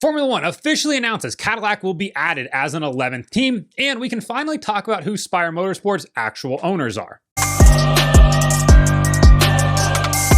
Formula One officially announces Cadillac will be added as an 11th team, and we can finally talk about who Spire Motorsports' actual owners are.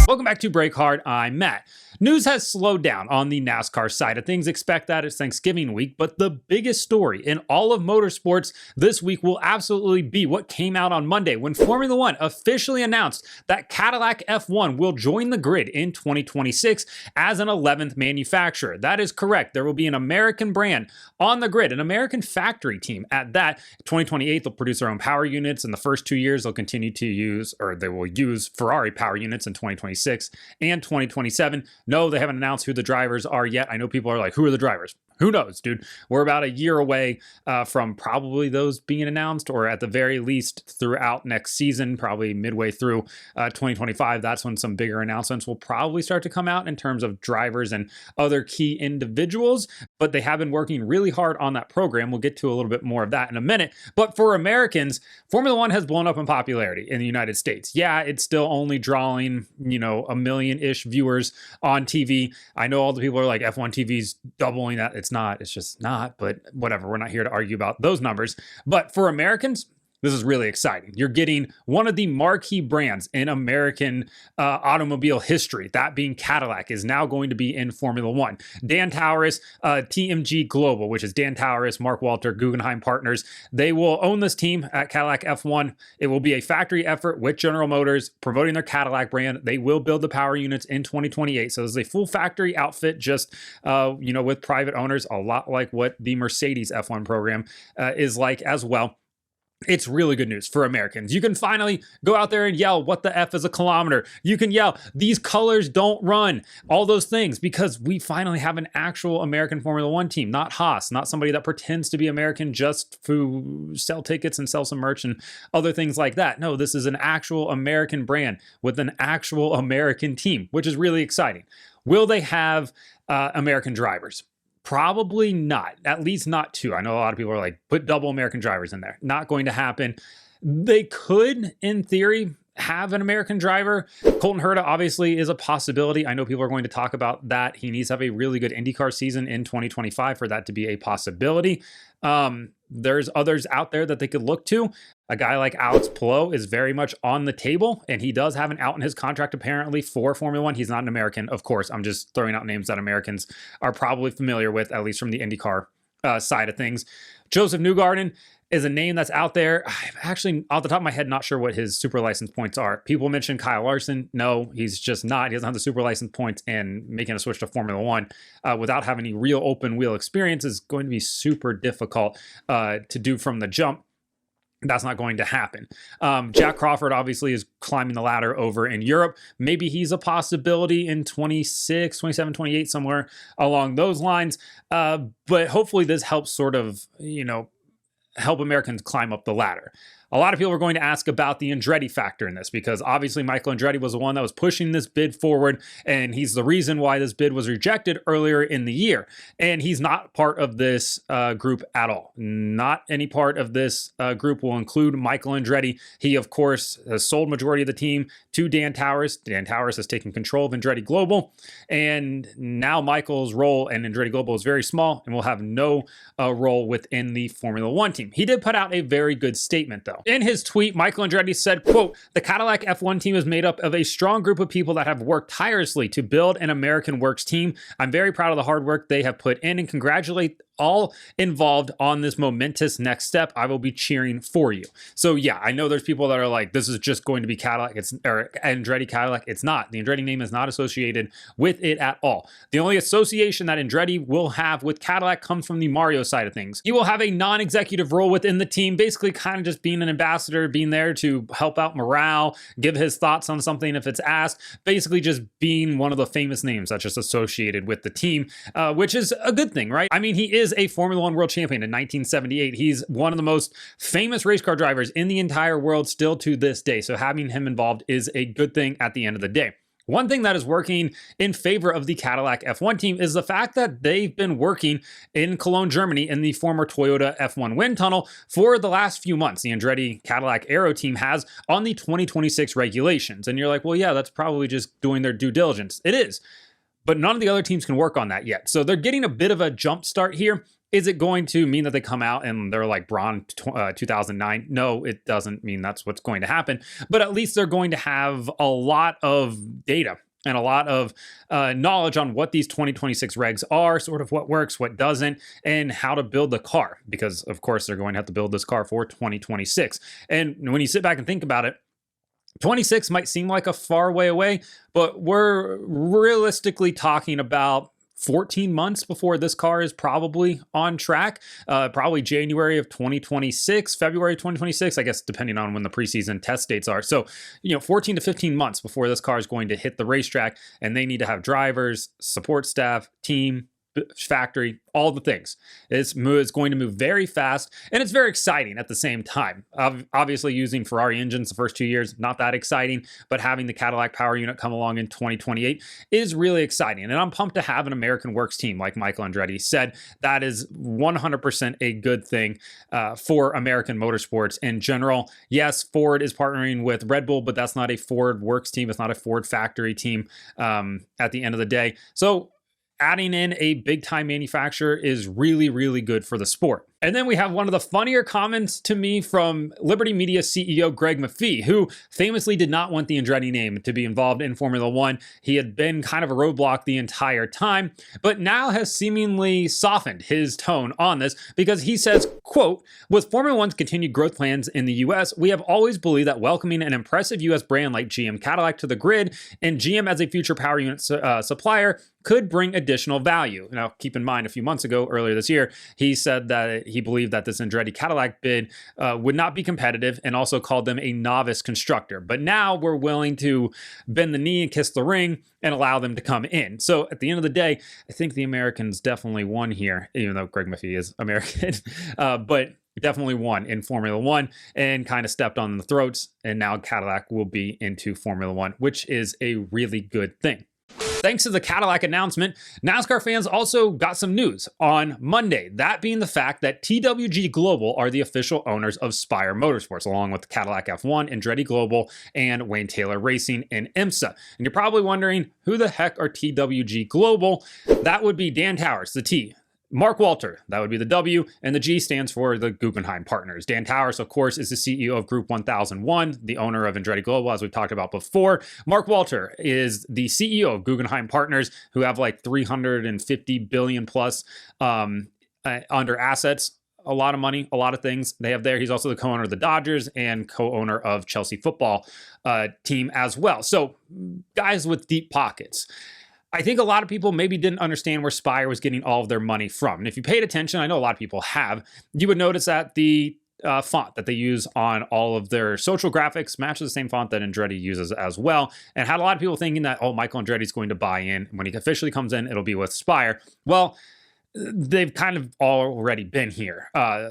Welcome back to Break Hard. I'm Matt. News has slowed down on the NASCAR side of things. Expect that it's Thanksgiving week, but the biggest story in all of motorsports this week will absolutely be what came out on Monday when Formula One officially announced that Cadillac F1 will join the grid in 2026 as an 11th manufacturer. That is correct. There will be an American brand on the grid, an American factory team at that. 2028, they'll produce their own power units. In the first 2 years, they'll continue to use, or they will use Ferrari power units in 2026 and 2027. No, they haven't announced who the drivers are yet. I know people are like, who are the drivers? Who knows, dude? We're about a year away from probably those being announced, or at the very least throughout next season, probably midway through 2025. That's when some bigger announcements will probably start to come out in terms of drivers and other key individuals. But they have been working really hard on that program. We'll get to a little bit more of that in a minute. But for Americans, Formula One has blown up in popularity in the United States. Yeah, it's still only drawing, a million-ish viewers on TV. I know all the people are like, F1 TV's doubling that. It's not. It's just not. But whatever. We're not here to argue about those numbers. But for Americans, this is really exciting. You're getting one of the marquee brands in American automobile history, that being Cadillac, is now going to be in Formula One. Dan Towers, TMG Global, which is Dan Towers, Mark Walter, Guggenheim Partners, they will own this team at Cadillac F1. It will be a factory effort with General Motors promoting their Cadillac brand. They will build the power units in 2028. So this is a full factory outfit, just with private owners, a lot like what the Mercedes F1 program is like as well. It's really good news for Americans. You can finally go out there and yell, what the F is a kilometer? You can yell, these colors don't run, all those things, because we finally have an actual American Formula One team, not Haas, not somebody that pretends to be American just to sell tickets and sell some merch and other things like that. No, this is an actual American brand with an actual American team, which is really exciting. Will they have American drivers? Probably not, at least not two. I know a lot of people are like, put double American drivers in there. Not going to happen. They could, in theory, have an American driver. Colton Herta obviously is a possibility. I know people are going to talk about that. He needs to have a really good IndyCar season in 2025 for that to be a possibility. There's others out there that they could look to. A guy like Alex Palou is very much on the table, and he does have an out in his contract apparently for Formula One. He's not an American, of course. I'm just throwing out names that Americans are probably familiar with, at least from the IndyCar side of things. Joseph Newgarden is a name that's out there. I'm actually, off the top of my head, not sure what his super license points are. People mention Kyle Larson. No, he's just not. He doesn't have the super license points, and making a switch to Formula One without having any real open wheel experience is going to be super difficult to do from the jump. That's not going to happen. Jack Crawford obviously is climbing the ladder over in Europe. Maybe he's a possibility in 26, 27, 28, somewhere along those lines. But hopefully this helps sort of, help Americans climb up the ladder. A lot of people are going to ask about the Andretti factor in this, because obviously Michael Andretti was the one that was pushing this bid forward, and he's the reason why this bid was rejected earlier in the year. And he's not part of this group at all. Not any part of this group will include Michael Andretti. He, of course, has sold majority of the team to Dan Towers. Dan Towers has taken control of Andretti Global, and now Michael's role in Andretti Global is very small and will have no role within the Formula One team. He did put out a very good statement, though. In his tweet, Michael Andretti said, quote, "The Cadillac F1 team is made up of a strong group of people that have worked tirelessly to build an American works team. I'm very proud of the hard work they have put in and congratulate all involved on this momentous next step. I will be cheering for you." So yeah, I know there's people that are like, this is just going to be Cadillac, or Andretti Cadillac. It's not. The Andretti name is not associated with it at all. The only association that Andretti will have with Cadillac comes from the Mario side of things. He will have a non-executive role within the team, basically kind of just being an ambassador, being there to help out morale, give his thoughts on something if it's asked, basically just being one of the famous names that's just associated with the team, which is a good thing, right? I mean, he is a Formula One world champion in 1978. He's one of the most famous race car drivers in the entire world still to this day. So having him involved is a good thing at the end of the day. One thing that is working in favor of the Cadillac F1 team is the fact that they've been working in Cologne, Germany in the former Toyota F1 wind tunnel for the last few months. The Andretti Cadillac Aero team has on the 2026 regulations. And you're like, well, yeah, that's probably just doing their due diligence. It is. but none of the other teams can work on that yet. So they're getting a bit of a jump start here. Is it going to mean that they come out and they're like Braun 2009? No, it doesn't mean that's what's going to happen. But at least they're going to have a lot of data and a lot of knowledge on what these 2026 regs are, sort of what works, what doesn't, and how to build the car. Because, of course, they're going to have to build this car for 2026. And when you sit back and think about it, 26 might seem like a far way away, but we're realistically talking about 14 months before this car is probably on track, probably January of 2026, February of 2026, I guess, depending on when the preseason test dates are. So, 14 to 15 months before this car is going to hit the racetrack, and they need to have drivers, support staff, team, factory, all the things. It's going to move very fast, and it's very exciting at the same time. Obviously, using Ferrari engines the first 2 years, not that exciting, but having the Cadillac power unit come along in 2028 is really exciting. And I'm pumped to have an American Works team, like Michael Andretti said. That is 100% a good thing for American motorsports in general. Yes, Ford is partnering with Red Bull, but that's not a Ford Works team. It's not a Ford factory team at the end of the day. So adding in a big time manufacturer is really, really good for the sport. And then we have one of the funnier comments to me from Liberty Media CEO Greg Maffei, who famously did not want the Andretti name to be involved in Formula One. He had been kind of a roadblock the entire time, but now has seemingly softened his tone on this because he says, quote, "With Formula One's continued growth plans in the US, we have always believed that welcoming an impressive US brand like GM Cadillac to the grid and GM as a future power unit supplier could bring additional value." Now, keep in mind, a few months ago, earlier this year, he said that he believed that this Andretti Cadillac bid would not be competitive and also called them a novice constructor. But now we're willing to bend the knee and kiss the ring and allow them to come in. So at the end of the day, I think the Americans definitely won here, even though Greg Maffei is American, but definitely won in Formula One and kind of stepped on the throats. And now Cadillac will be into Formula One, which is a really good thing. Thanks to the Cadillac announcement, NASCAR fans also got some news on Monday, that being the fact that TWG Global are the official owners of Spire Motorsports, along with Cadillac F1, Andretti Global, and Wayne Taylor Racing in IMSA. And you're probably wondering, who the heck are TWG Global? That would be Dan Towers, the T, Mark Walter, that would be the W, and the G stands for the Guggenheim Partners. Dan Towers, of course, is the CEO of Group 1001, the owner of Andretti Global, as we've talked about before. Mark Walter is the CEO of Guggenheim Partners, who have like 350 billion plus under assets. A lot of money, a lot of things they have there. He's also the co-owner of the Dodgers and co-owner of Chelsea football team as well. So guys with deep pockets. I think a lot of people maybe didn't understand where Spire was getting all of their money from. And if you paid attention, I know a lot of people have, you would notice that the font that they use on all of their social graphics matches the same font that Andretti uses as well, and had a lot of people thinking that, oh, Michael Andretti is going to buy in. When he officially comes in, it'll be with Spire. Well, they've kind of already been here.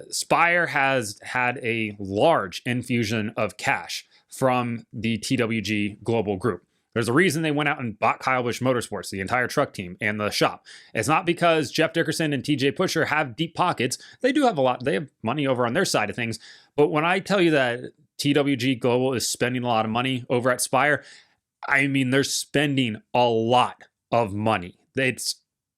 Spire has had a large infusion of cash from the TWG Global Group. There's a reason they went out and bought Kyle Busch Motorsports, the entire truck team and the shop. It's not because Jeff Dickerson and TJ Pusher have deep pockets. They do have a lot. They have money over on their side of things. But when I tell you that TWG Global is spending a lot of money over at Spire, I mean, they're spending a lot of money. It's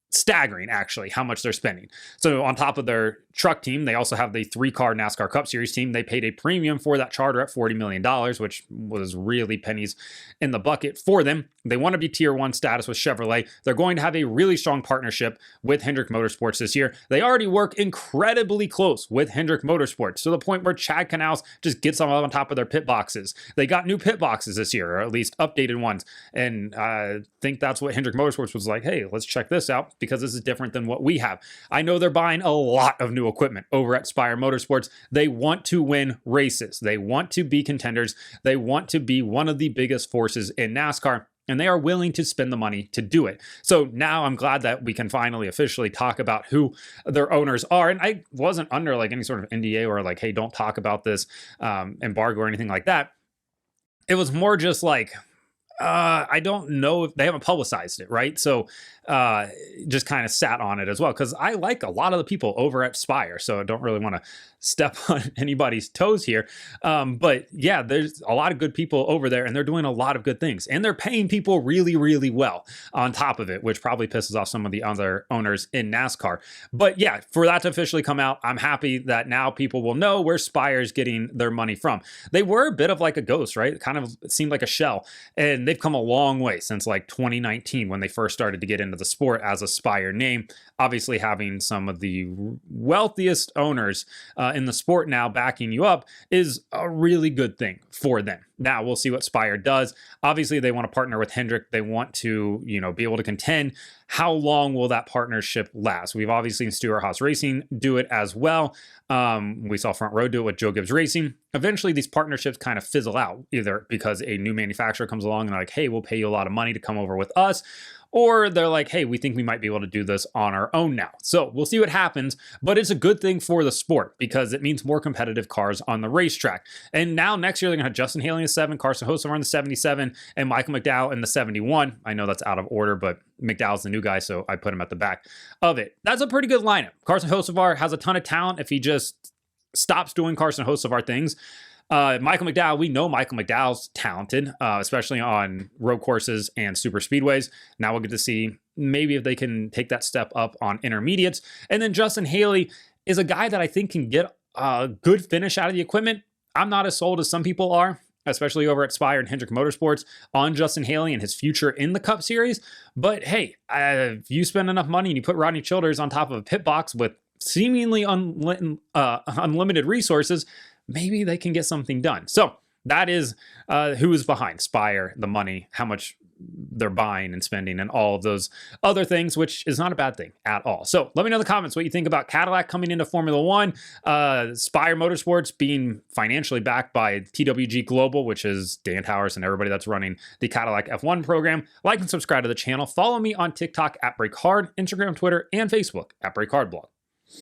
staggering, actually, how much they're spending. So on top of their truck team, they also have the 3-car NASCAR Cup Series team. They paid a premium for that charter at $40 million, which was really pennies in the bucket for them. They want to be tier 1 status with Chevrolet. They're going to have a really strong partnership with Hendrick Motorsports this year. They already work incredibly close with Hendrick Motorsports to the point where Chad Canals just gets on top of their pit boxes. They got new pit boxes this year, or at least updated ones. And I think that's what Hendrick Motorsports was like, hey, let's check this out because this is different than what we have. I know they're buying a lot of new equipment over at Spire Motorsports. They want to win races. They want to be contenders. They want to be one of the biggest forces in NASCAR, and they are willing to spend the money to do it. So now I'm glad that we can finally officially talk about who their owners are. And I wasn't under like any sort of NDA or like, hey, don't talk about this embargo or anything like that. It was more just like, I don't know if they haven't publicized it, right? So uh just kind of sat on it as well, because I like a lot of the people over at Spire, so I don't really want to step on anybody's toes here. But yeah, there's a lot of good people over there, and they're doing a lot of good things, and they're paying people really, really well on top of it, which probably pisses off some of the other owners in NASCAR. But yeah, for that to officially come out, I'm happy that now people will know where Spire's getting their money from. They were a bit of like a ghost, right? It kind of seemed like a shell, and they've come a long way since like 2019 when they first started to get into the sport as a Spire name. Obviously, having some of the wealthiest owners in the sport now backing you up is a really good thing for them. Now we'll see what Spire does. Obviously, they want to partner with Hendrick. They want to, be able to contend. How long will that partnership last? We've obviously seen Stewart-Haas Racing do it as well. We saw Front Row do it with Joe Gibbs Racing. Eventually, these partnerships kind of fizzle out, either because a new manufacturer comes along and they're like, hey, we'll pay you a lot of money to come over with us, or they're like, hey, we think we might be able to do this on our own now. So we'll see what happens, but it's a good thing for the sport because it means more competitive cars on the racetrack. And now next year, they're going to have Justin Haley in the 7, Carson Hocevar in the 77, and Michael McDowell in the 71. I know that's out of order, but McDowell's the new guy, so I put him at the back of it. That's a pretty good lineup. Carson Hocevar has a ton of talent if he just stops doing Carson Hocevar things. Michael McDowell, we know Michael McDowell's talented, especially on road courses and super speedways. Now we'll get to see maybe if they can take that step up on intermediates. And then Justin Haley is a guy that I think can get a good finish out of the equipment. I'm not as sold as some people are, especially over at Spire and Hendrick Motorsports, on Justin Haley and his future in the Cup Series. But hey, if you spend enough money and you put Rodney Childers on top of a pit box with seemingly unlimited resources, maybe they can get something done. So that is who is behind Spire, the money, how much they're buying and spending, and all of those other things, which is not a bad thing at all. So let me know in the comments what you think about Cadillac coming into Formula One, Spire Motorsports being financially backed by TWG Global, which is Dan Towers and everybody that's running the Cadillac F1 program. Like and subscribe to the channel. Follow me on TikTok at BreakHard, Instagram, Twitter, and Facebook at BreakHardBlog.